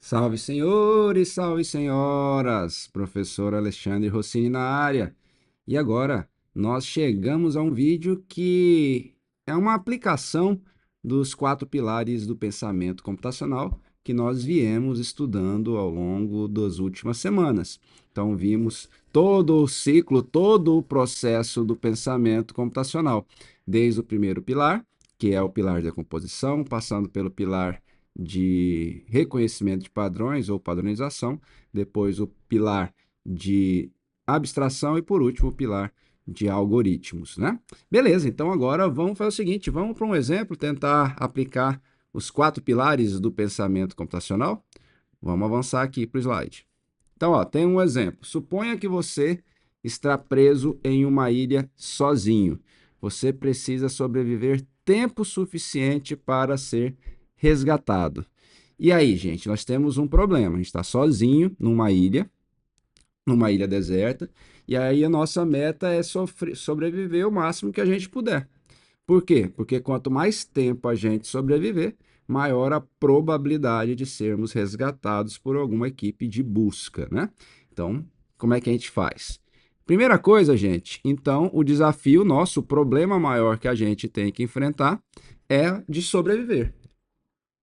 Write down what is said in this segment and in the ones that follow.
Salve senhores, salve senhoras, professor Alexandre Rossini na área. E agora nós chegamos a um vídeo que é uma aplicação dos quatro pilares do pensamento computacional que nós viemos estudando ao longo das últimas semanas. Então vimos todo o ciclo, todo o processo do pensamento computacional, desde o primeiro pilar, que é o pilar da composição, passando pelo pilar de reconhecimento de padrões ou padronização, depois o pilar de abstração e, por último, o pilar de algoritmos, né? Beleza, então agora vamos fazer o seguinte, vamos para um exemplo, tentar aplicar os quatro pilares do pensamento computacional. Vamos avançar aqui para o slide. Então, ó, tem um exemplo. Suponha que você está preso em uma ilha sozinho. Você precisa sobreviver tempo suficiente para ser resgatado. E aí, gente, nós temos um problema. A gente está sozinho numa ilha deserta, e aí a nossa meta é sobreviver o máximo que a gente puder. Por quê? Porque quanto mais tempo a gente sobreviver, maior a probabilidade de sermos resgatados por alguma equipe de busca, né? Então, como é que a gente faz? Primeira coisa, gente, então o desafio nosso, o problema maior que a gente tem que enfrentar é de sobreviver.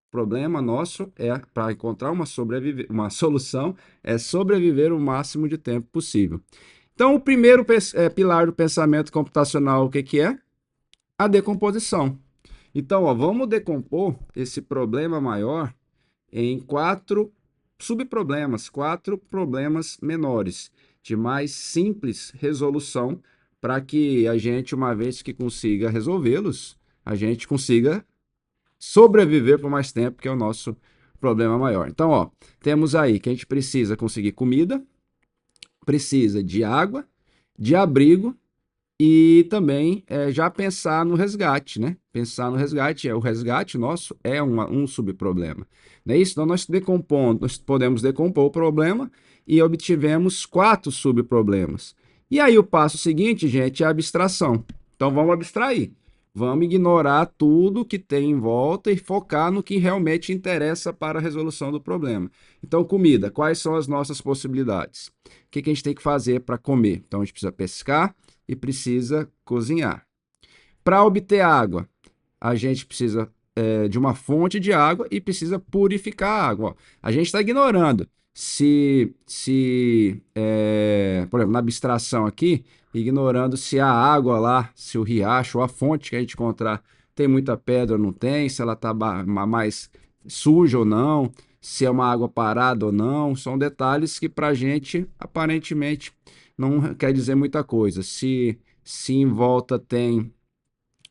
O problema nosso é, para encontrar uma solução, é sobreviver o máximo de tempo possível. Então, o primeiro pilar do pensamento computacional, o que que é? A decomposição. Então, ó, vamos decompor esse problema maior em quatro subproblemas, quatro problemas menores, de mais simples resolução, para que a gente, uma vez que consiga resolvê-los, a gente consiga sobreviver por mais tempo, que é o nosso problema maior. Então, ó, temos aí que a gente precisa conseguir comida, precisa de água, de abrigo e também já pensar no resgate, né? Pensar no resgate, o resgate nosso é um subproblema. Não é isso? Então, nós podemos decompor o problema e obtivemos quatro subproblemas. E aí, o passo seguinte, gente, é a abstração. Então, vamos abstrair. Vamos ignorar tudo que tem em volta e focar no que realmente interessa para a resolução do problema. Então, comida, quais são as nossas possibilidades? O que a gente tem que fazer para comer? Então, a gente precisa pescar e precisa cozinhar. Para obter água, a gente precisa de uma fonte de água e precisa purificar a água. Ó, a gente está ignorando por exemplo, na abstração aqui, ignorando se a água lá, se o riacho ou a fonte que a gente encontrar tem muita pedra ou não tem, se ela está mais suja ou não, se é uma água parada ou não, são detalhes que para a gente aparentemente não quer dizer muita coisa. Se em volta tem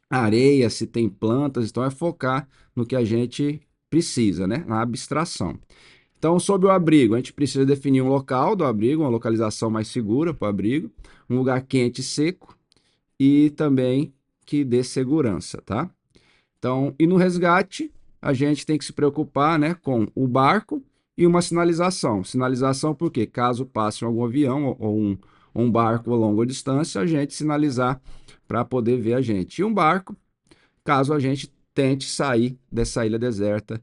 areia, se tem plantas, então é focar no que a gente precisa, né? Na abstração. Então, sobre o abrigo, a gente precisa definir um local do abrigo, uma localização mais segura para o abrigo, um lugar quente e seco e também que dê segurança, tá? Então, e no resgate, a gente tem que se preocupar, né, com o barco e uma sinalização. Sinalização porque caso passe algum avião ou um barco a longa distância, a gente sinalizar para poder ver a gente. E um barco, caso a gente tente sair dessa ilha deserta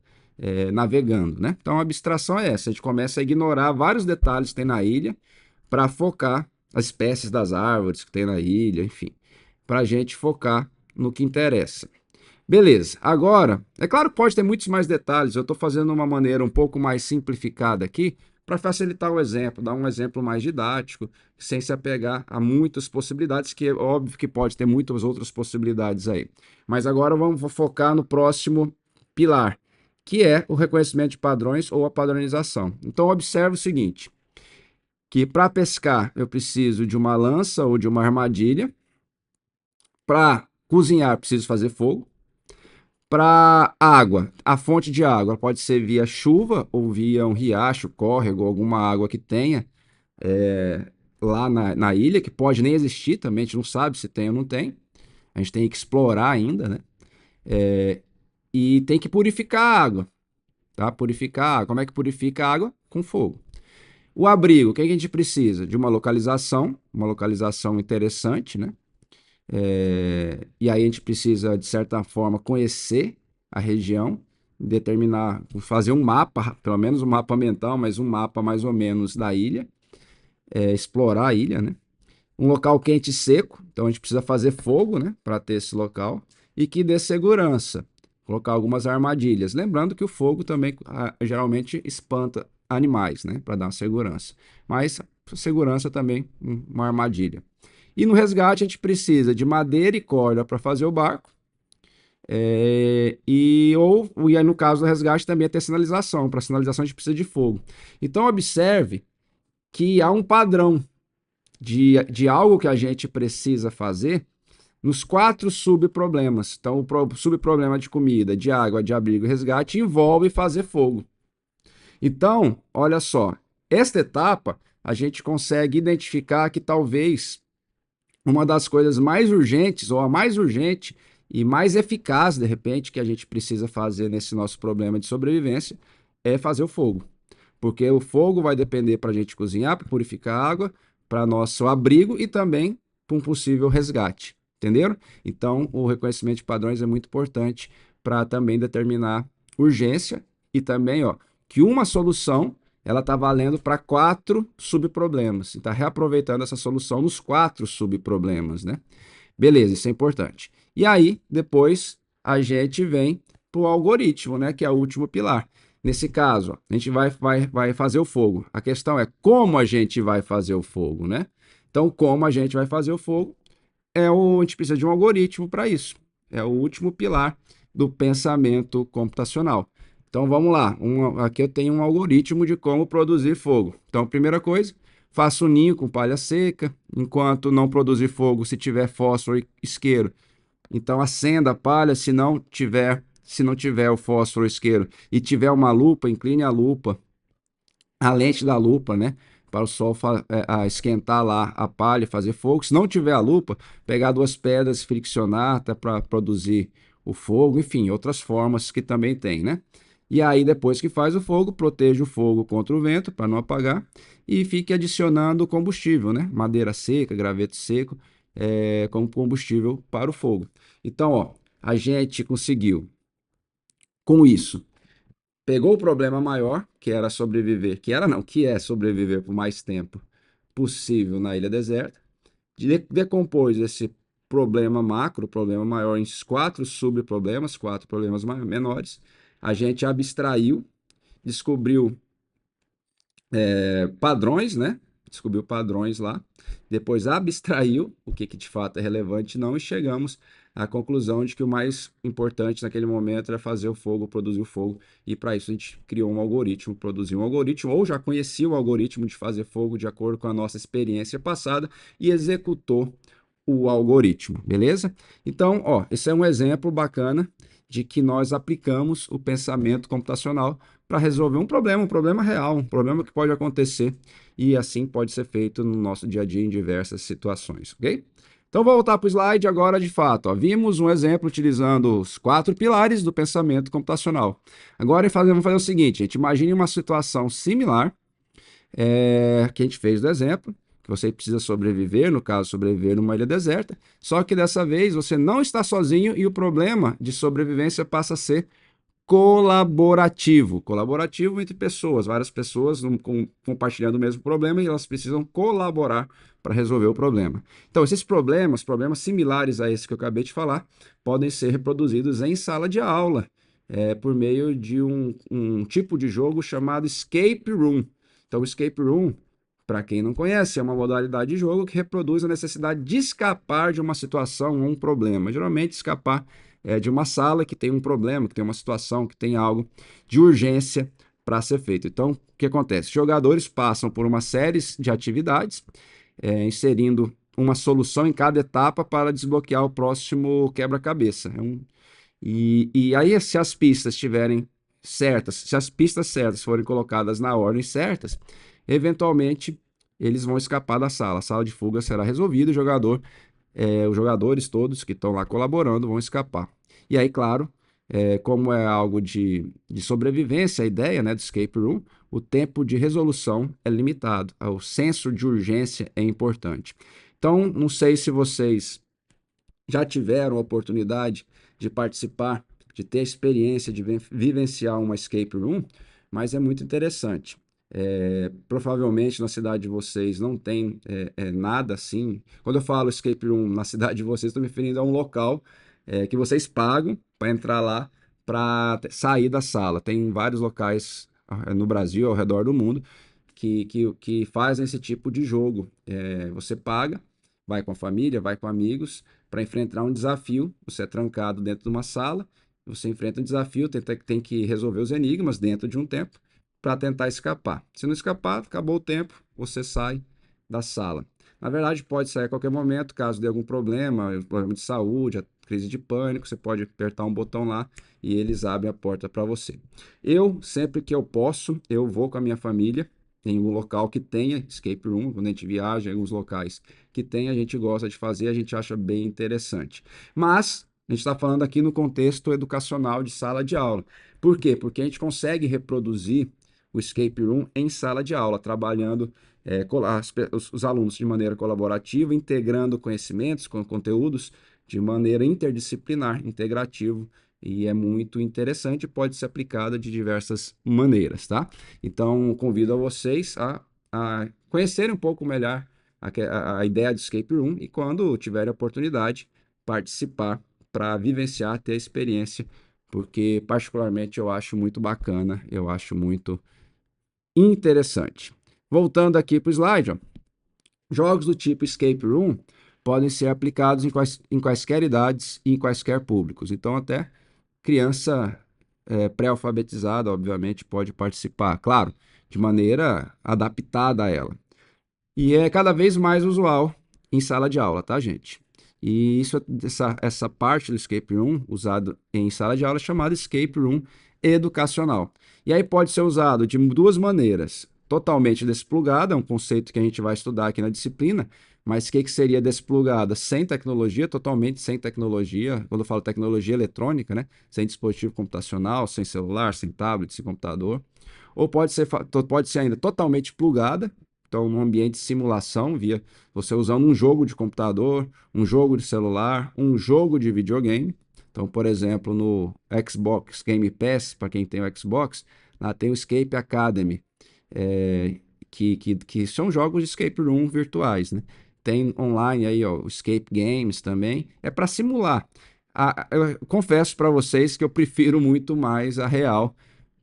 navegando, né? Então a abstração é essa, a gente começa a ignorar vários detalhes que tem na ilha para focar as espécies das árvores que tem na ilha, enfim, para a gente focar no que interessa. Beleza, agora, é claro que pode ter muitos mais detalhes, eu estou fazendo de uma maneira um pouco mais simplificada aqui, para facilitar o exemplo, dar um exemplo mais didático, sem se apegar a muitas possibilidades, que é óbvio que pode ter muitas outras possibilidades aí. Mas agora vamos focar no próximo pilar, que é o reconhecimento de padrões ou a padronização. Então, observe o seguinte, que para pescar eu preciso de uma lança ou de uma armadilha, para cozinhar preciso fazer fogo, para água, a fonte de água pode ser via chuva ou via um riacho, córrego, alguma água que tenha lá na ilha, que pode nem existir também, a gente não sabe se tem ou não tem. A gente tem que explorar ainda, né? E tem que purificar a água, tá? Purificar a água. Como é que purifica a água? Com fogo. O abrigo, o que a gente precisa? De uma localização interessante, né? E aí a gente precisa, de certa forma, conhecer a região, determinar, fazer um mapa, pelo menos um mapa mental, mas um mapa mais ou menos da ilha, explorar a ilha, né? Um local quente e seco, então a gente precisa fazer fogo, né, para ter esse local, e que dê segurança, colocar algumas armadilhas. Lembrando que o fogo também geralmente espanta animais, né, para dar uma segurança. Mas segurança também, uma armadilha. E no resgate a gente precisa de madeira e corda para fazer o barco. E aí no caso do resgate também ter sinalização. Para sinalização a gente precisa de fogo. Então observe que há um padrão de algo que a gente precisa fazer nos 4 subproblemas. Então, o subproblema de comida, de água, de abrigo e resgate envolve fazer fogo. Então, olha só, esta etapa a gente consegue identificar que talvez uma das coisas mais urgentes, ou a mais urgente e mais eficaz, de repente, que a gente precisa fazer nesse nosso problema de sobrevivência é fazer o fogo. Porque o fogo vai depender para a gente cozinhar, para purificar a água, para nosso abrigo e também para um possível resgate. Entenderam? Então, o reconhecimento de padrões é muito importante para também determinar urgência e também, ó, que uma solução ela está valendo para 4 subproblemas. Está reaproveitando essa solução nos 4 subproblemas, né? Beleza, isso é importante. E aí, depois, a gente vem para o algoritmo, né? Que é o último pilar. Nesse caso, a gente vai fazer o fogo. A questão é como a gente vai fazer o fogo, né? Então, como a gente vai fazer o fogo, a gente precisa de um algoritmo para isso. É o último pilar do pensamento computacional. Então, vamos lá. Aqui eu tenho um algoritmo de como produzir fogo. Então, primeira coisa, faço um ninho com palha seca. Enquanto não produzir fogo, se tiver fósforo e isqueiro, então acenda a palha. Se não tiver o fósforo ou isqueiro e tiver uma lupa, incline a lupa, a lente da lupa, né? Para o sol esquentar lá a palha e fazer fogo. Se não tiver a lupa, pegar 2 pedras, friccionar até para produzir o fogo, enfim, outras formas que também tem, né? E aí, depois que faz o fogo, proteja o fogo contra o vento para não apagar e fique adicionando combustível, né? Madeira seca, graveto seco, como combustível para o fogo. Então, ó, a gente conseguiu, com isso, pegou o problema maior, que era sobreviver, que era não, que é sobreviver por mais tempo possível na ilha deserta, decompôs esse problema macro, problema maior, em 4 subproblemas, 4 problemas menores. A gente abstraiu, descobriu padrões, né? Descobriu padrões lá, depois abstraiu o que de fato é relevante não, e chegamos à conclusão de que o mais importante naquele momento era fazer o fogo, produzir o fogo, e para isso a gente criou um algoritmo, produziu um algoritmo, ou já conhecia o algoritmo de fazer fogo de acordo com a nossa experiência passada e executou o algoritmo, beleza? Então, ó, esse é um exemplo bacana de que nós aplicamos o pensamento computacional para resolver um problema real, um problema que pode acontecer e assim pode ser feito no nosso dia a dia em diversas situações, ok? Então, vou voltar para o slide agora de fato. Ó, vimos um exemplo utilizando os 4 pilares do pensamento computacional. Agora vamos fazer o seguinte, gente, imagine uma situação similar que a gente fez do exemplo, que você precisa sobreviver, no caso, sobreviver numa ilha deserta, só que dessa vez você não está sozinho e o problema de sobrevivência passa a ser colaborativo. Colaborativo entre pessoas, várias pessoas compartilhando o mesmo problema e elas precisam colaborar para resolver o problema. Então, esses problemas similares a esse que eu acabei de falar, podem ser reproduzidos em sala de aula, por meio de um tipo de jogo chamado Escape Room. Então, o Escape Room, para quem não conhece, é uma modalidade de jogo que reproduz a necessidade de escapar de uma situação ou um problema. Geralmente, escapar de uma sala que tem um problema, que tem uma situação, que tem algo de urgência para ser feito. Então, o que acontece? Os jogadores passam por uma série de atividades, inserindo uma solução em cada etapa para desbloquear o próximo quebra-cabeça. E aí, se as pistas estiverem certas, se as pistas certas forem colocadas na ordem certas, eventualmente eles vão escapar da sala. A sala de fuga será resolvida e os jogadores todos que estão lá colaborando vão escapar. E aí, claro, como é algo de sobrevivência, a ideia, né, do escape room, o tempo de resolução é limitado. O senso de urgência é importante. Então, não sei se vocês já tiveram a oportunidade de participar de ter a experiência de vivenciar uma escape room, mas é muito interessante. Provavelmente na cidade de vocês não tem nada assim. Quando eu falo escape room na cidade de vocês, estou me referindo a um local que vocês pagam para entrar lá para sair da sala. Tem vários locais no Brasil, ao redor do mundo, que fazem esse tipo de jogo. Você paga, vai com a família, vai com amigos, para enfrentar um desafio. Você é trancado dentro de uma sala, você enfrenta um desafio, tem que resolver os enigmas dentro de um tempo para tentar escapar. Se não escapar, acabou o tempo, você sai da sala. Na verdade, pode sair a qualquer momento, caso dê algum problema de saúde, crise de pânico, você pode apertar um botão lá e eles abrem a porta para você. Eu, sempre que eu posso, eu vou com a minha família em um local que tenha escape room, quando a gente viaja em alguns locais que tem, a gente gosta de fazer, a gente acha bem interessante. Mas a gente está falando aqui no contexto educacional de sala de aula. Por quê? Porque a gente consegue reproduzir o escape room em sala de aula, trabalhando os alunos de maneira colaborativa, integrando conhecimentos com conteúdos de maneira interdisciplinar, integrativo, e é muito interessante, pode ser aplicada de diversas maneiras, tá? Então, convido a vocês a conhecerem um pouco melhor a ideia de escape room e, quando tiverem a oportunidade, participar para vivenciar, ter a experiência, porque, particularmente, eu acho muito bacana, eu acho muito interessante. Voltando aqui para o slide, ó, jogos do tipo escape room podem ser aplicados em quaisquer idades e em quaisquer públicos. Então, até criança pré-alfabetizada, obviamente, pode participar, claro, de maneira adaptada a ela. E é cada vez mais usual em sala de aula, tá, gente? E essa parte do escape room usado em sala de aula é chamada escape room educacional. E aí pode ser usado de duas maneiras. Totalmente desplugada, é um conceito que a gente vai estudar aqui na disciplina, mas o que seria desplugada? Sem tecnologia, totalmente sem tecnologia. Quando eu falo tecnologia eletrônica, né? Sem dispositivo computacional, sem celular, sem tablet, sem computador. Ou pode ser ainda totalmente plugada, então num ambiente de simulação, via você usando um jogo de computador, um jogo de celular, um jogo de videogame. Então, por exemplo, no Xbox Game Pass, para quem tem o Xbox, lá tem o Escape Academy, que são jogos de escape room virtuais, né? Tem online aí, ó, o Escape Games também, é para simular. Eu confesso para vocês que eu prefiro muito mais a real,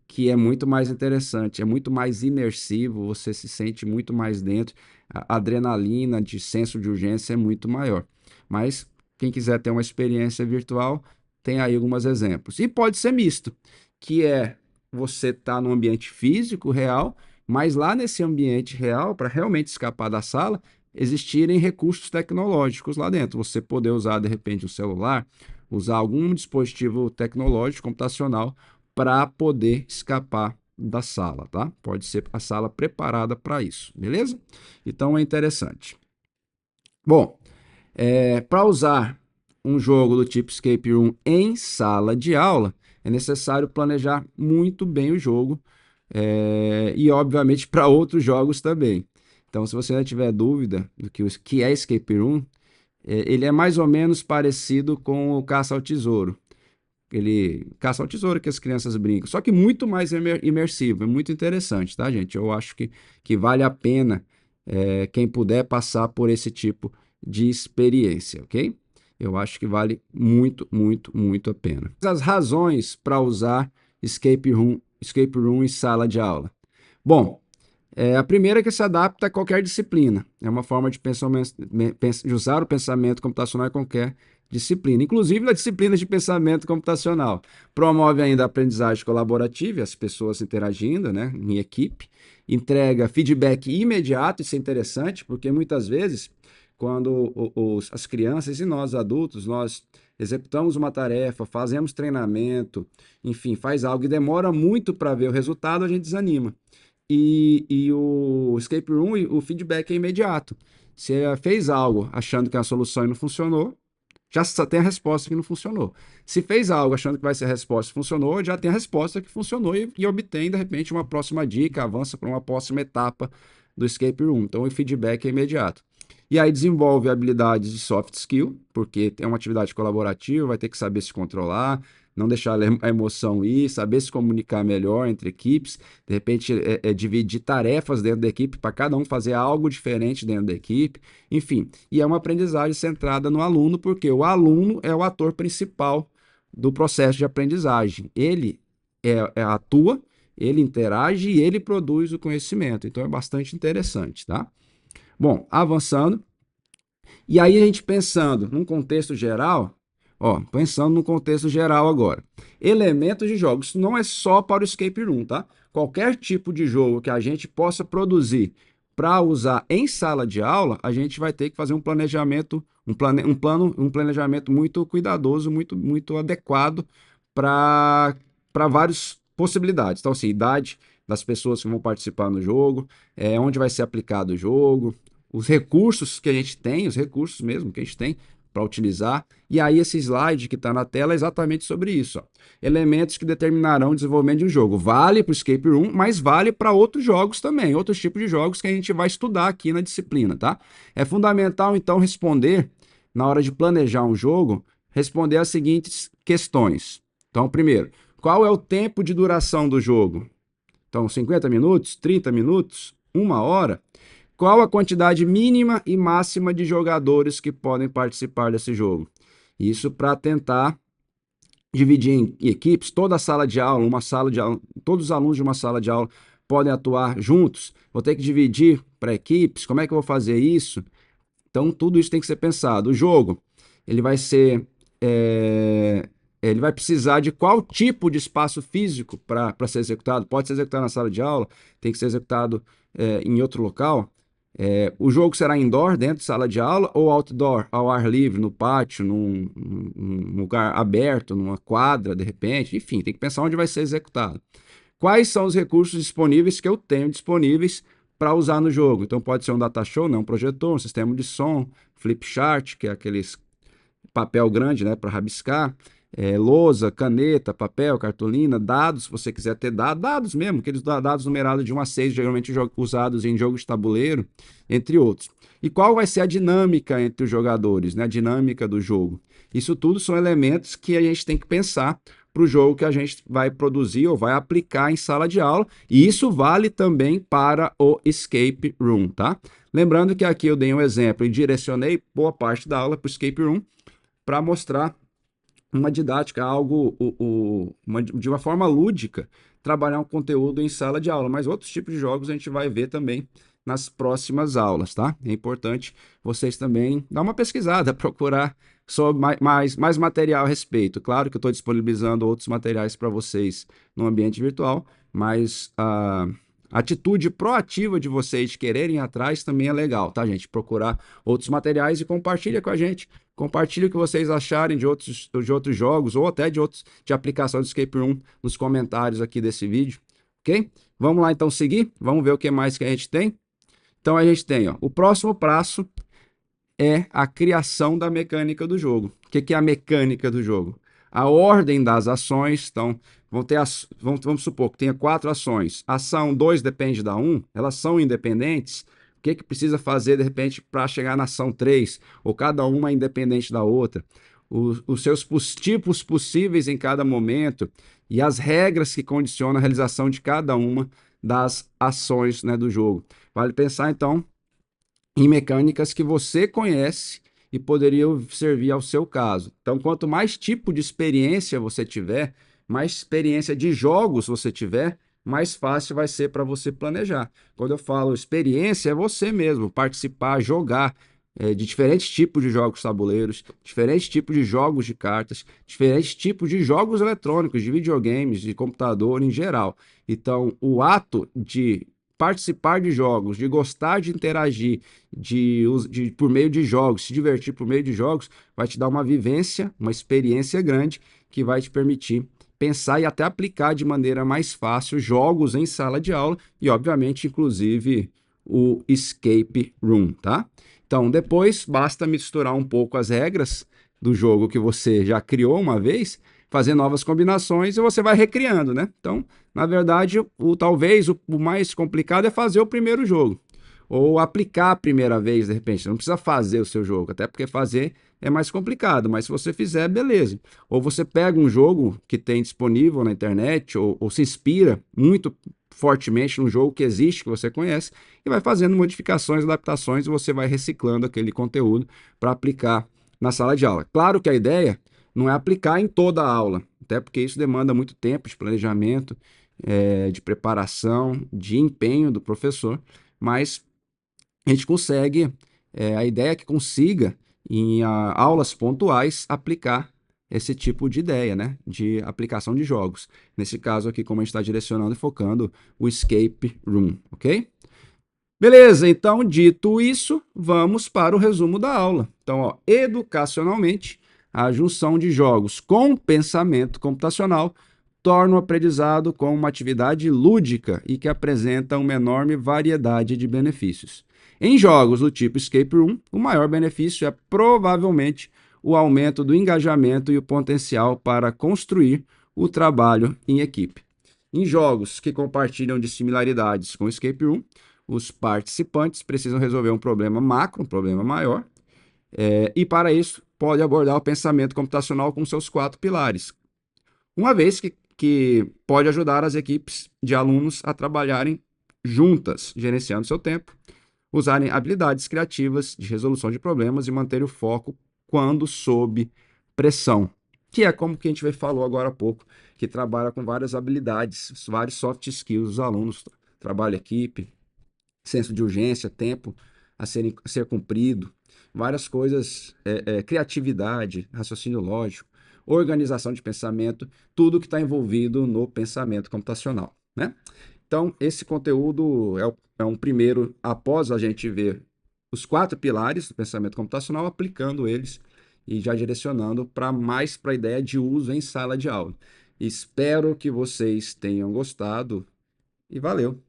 que é muito mais interessante, é muito mais imersivo, você se sente muito mais dentro, a adrenalina de senso de urgência é muito maior. Mas quem quiser ter uma experiência virtual, tem aí alguns exemplos. E pode ser misto, que é você estar no ambiente físico real, mas lá nesse ambiente real, para realmente escapar da sala, existirem recursos tecnológicos lá dentro. Você poder usar, de repente, o celular, usar algum dispositivo tecnológico, computacional, para poder escapar da sala, tá? Pode ser a sala preparada para isso, beleza? Então é interessante. Bom, para usar um jogo do tipo Escape Room em sala de aula, é necessário planejar muito bem o jogo e, obviamente, para outros jogos também. Então, se você ainda tiver dúvida do que é Escape Room, ele é mais ou menos parecido com o Caça ao Tesouro. Ele caça ao tesouro que as crianças brincam, só que muito mais imersivo, é muito interessante, tá, gente? Eu acho que vale a pena quem puder passar por esse tipo de experiência, ok? Eu acho que vale muito, muito, muito a pena. As razões para usar escape room em sala de aula. Bom, a primeira é que se adapta a qualquer disciplina. É uma forma de usar o pensamento computacional em qualquer disciplina, inclusive na disciplina de pensamento computacional. Promove ainda a aprendizagem colaborativa, as pessoas interagindo, né, em equipe. Entrega feedback imediato, isso é interessante, porque muitas vezes, quando as crianças e nós adultos, nós executamos uma tarefa, fazemos treinamento, enfim, faz algo e demora muito para ver o resultado, a gente desanima. E o escape room, o feedback é imediato. Você fez algo achando que é a solução e não funcionou, já tem a resposta que não funcionou. Se fez algo achando que vai ser a resposta que funcionou, já tem a resposta que funcionou e obtém, de repente, uma próxima dica, avança para uma próxima etapa do escape room. Então, o feedback é imediato. E aí desenvolve habilidades de soft skill, porque é uma atividade colaborativa, vai ter que saber se controlar, não deixar a emoção ir, saber se comunicar melhor entre equipes, de repente dividir tarefas dentro da equipe para cada um fazer algo diferente dentro da equipe, enfim. E é uma aprendizagem centrada no aluno, porque o aluno é o ator principal do processo de aprendizagem. Ele atua, ele interage e ele produz o conhecimento. Então é bastante interessante, tá? Bom, avançando. E aí a gente pensando num contexto geral, pensando num contexto geral agora. Elementos de jogos, isso não é só para o escape room, tá? Qualquer tipo de jogo que a gente possa produzir para usar em sala de aula, a gente vai ter que fazer um planejamento, um planejamento muito cuidadoso, muito adequado para várias possibilidades. Então, assim, idade das pessoas que vão participar no jogo, onde vai ser aplicado o jogo, os recursos que a gente tem, os recursos mesmo que a gente tem para utilizar. E aí esse slide que está na tela é exatamente sobre isso. Ó. Elementos que determinarão o desenvolvimento de um jogo. Vale para o escape room, mas vale para outros jogos também, outros tipos de jogos que a gente vai estudar aqui na disciplina, tá? É fundamental, então, responder, na hora de planejar um jogo, responder as seguintes questões. Então, primeiro, qual é o tempo de duração do jogo? Então, 50 minutos, 30 minutos, 1 hora? Qual a quantidade mínima e máxima de jogadores que podem participar desse jogo? Isso para tentar dividir em equipes, toda a sala de aula, todos os alunos de uma sala de aula podem atuar juntos. Vou ter que dividir para equipes, como é que eu vou fazer isso? Então, tudo isso tem que ser pensado. O jogo, ele vai ser... ele vai precisar de qual tipo de espaço físico para ser executado? Pode ser executado na sala de aula, tem que ser executado em outro local. O jogo será indoor, dentro de sala de aula, ou outdoor, ao ar livre, no pátio, num lugar aberto, numa quadra, de repente. Enfim, tem que pensar onde vai ser executado. Quais são os recursos disponíveis que eu tenho disponíveis para usar no jogo? Então, pode ser um datashow, um projetor, um sistema de som, flip chart, que é aqueles papel grande, né, para rabiscar, lousa, caneta, papel, cartolina, dados, se você quiser ter dados mesmo, aqueles dados numerados de 1 a 6, geralmente usados em jogos de tabuleiro, entre outros. E qual vai ser a dinâmica entre os jogadores, né, a dinâmica do jogo? Isso tudo são elementos que a gente tem que pensar para o jogo que a gente vai produzir ou vai aplicar em sala de aula, e isso vale também para o escape room, tá? Lembrando que aqui eu dei um exemplo e direcionei boa parte da aula para o escape room, para mostrar uma didática, algo de uma forma lúdica, trabalhar um conteúdo em sala de aula. Mas outros tipos de jogos a gente vai ver também nas próximas aulas, tá? É importante vocês também dar uma pesquisada, procurar sobre mais material a respeito. Claro que eu estou disponibilizando outros materiais para vocês no ambiente virtual, mas a atitude proativa de vocês de quererem ir atrás também é legal, tá, gente? Procurar outros materiais e compartilha com a gente. Compartilhe o que vocês acharem de outros jogos ou até de aplicação de escape room nos comentários aqui desse vídeo, ok? Vamos lá então seguir, vamos ver o que mais que a gente tem. Então a gente tem, ó, o próximo passo é a criação da mecânica do jogo. O que é a mecânica do jogo? A ordem das ações, então, vamos supor que tenha 4 ações. Ação 2 depende da 1, elas são independentes. O que precisa fazer, de repente, para chegar na ação 3? Ou cada uma é independente da outra. Os seus tipos possíveis em cada momento e as regras que condicionam a realização de cada uma das ações, né, do jogo. Vale pensar, então, em mecânicas que você conhece e poderiam servir ao seu caso. Então, quanto mais tipo de experiência você tiver, mais experiência de jogos você tiver, mais fácil vai ser para você planejar. Quando eu falo experiência, é você mesmo participar, jogar de diferentes tipos de jogos tabuleiros, diferentes tipos de jogos de cartas, diferentes tipos de jogos eletrônicos, de videogames, de computador em geral. Então, o ato de participar de jogos, de gostar de interagir, por meio de jogos, se divertir por meio de jogos, vai te dar uma vivência, uma experiência grande que vai te permitir pensar e até aplicar de maneira mais fácil jogos em sala de aula e, obviamente, inclusive o escape room, tá? Então, depois basta misturar um pouco as regras do jogo que você já criou uma vez, fazer novas combinações e você vai recriando, né? Então, na verdade, talvez o mais complicado é fazer o primeiro jogo ou aplicar a primeira vez, de repente. Você não precisa fazer o seu jogo, até porque fazer é mais complicado, mas se você fizer, beleza. Ou você pega um jogo que tem disponível na internet, ou se inspira muito fortemente num jogo que existe, que você conhece, e vai fazendo modificações, adaptações, e você vai reciclando aquele conteúdo para aplicar na sala de aula. Claro que a ideia não é aplicar em toda a aula, até porque isso demanda muito tempo de planejamento, de preparação, de empenho do professor, mas a gente consegue, a ideia é que consiga, em aulas pontuais, aplicar esse tipo de ideia, né? De aplicação de jogos. Nesse caso aqui, como a gente está direcionando e focando o escape room, ok? Beleza, então, dito isso, vamos para o resumo da aula. Então, ó, educacionalmente, a junção de jogos com pensamento computacional torna o aprendizado como uma atividade lúdica e que apresenta uma enorme variedade de benefícios. Em jogos do tipo Escape Room, o maior benefício é provavelmente o aumento do engajamento e o potencial para construir o trabalho em equipe. Em jogos que compartilham de similaridades com o Escape Room, os participantes precisam resolver um problema macro, um problema maior, e para isso pode abordar o pensamento computacional com seus 4 pilares, uma vez que pode ajudar as equipes de alunos a trabalharem juntas, gerenciando seu tempo, usarem habilidades criativas de resolução de problemas e manter o foco quando sob pressão, que é como que a gente falou agora há pouco, que trabalha com várias habilidades, vários soft skills dos alunos, trabalho em equipe, senso de urgência, tempo a ser cumprido, várias coisas, criatividade, raciocínio lógico, organização de pensamento, tudo que está envolvido no pensamento computacional, né? Então, esse conteúdo é um primeiro, após a gente ver os 4 pilares do pensamento computacional, aplicando eles e já direcionando mais para a ideia de uso em sala de aula. Espero que vocês tenham gostado e valeu!